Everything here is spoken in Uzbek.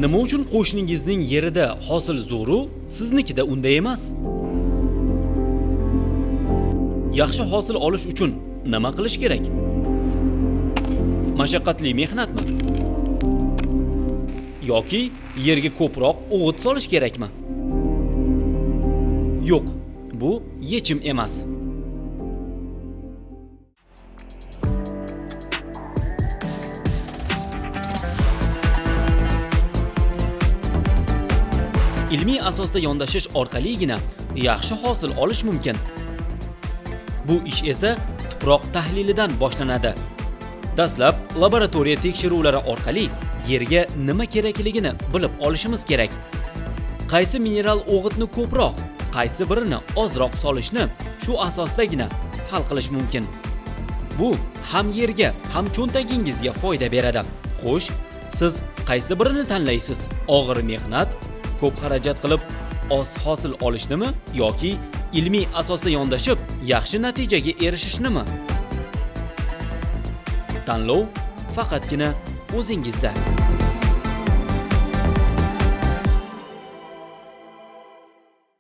Nima uchun qo'shningizning yerida hosil zo'ru, siznikida unday emas? Yaxshi hosil olish uchun nima qilish kerak? Mashaqqatli mehnatmi? Yoki yerga ko'proq o'g'it solish kerakmi? Yo'q, bu yechim emas. Ilmiy asosda yondashish orqaligina yaxshi hosil olish mumkin. Bu ish esa tuproq tahlilidan boshlanadi. Dastlab laboratoriya tekshiruvlari orqali yerga nima kerakligini bilib olishimiz kerak. Qaysi mineral o'g'itni ko'proq, qaysi birini ozroq solishni shu asosdagina hal qilish mumkin. Bu ham yerga, ham cho'ntagingizga foyda beradi. Xo'sh, siz qaysi birini tanlaysiz? Og'ir mehnat, ko'p xarajat qilib oz hosil olishnimi yoki ilmiy asosda yondashib yaxshi natijaga erishishnimi? Tanlov faqatgina o'zingizda.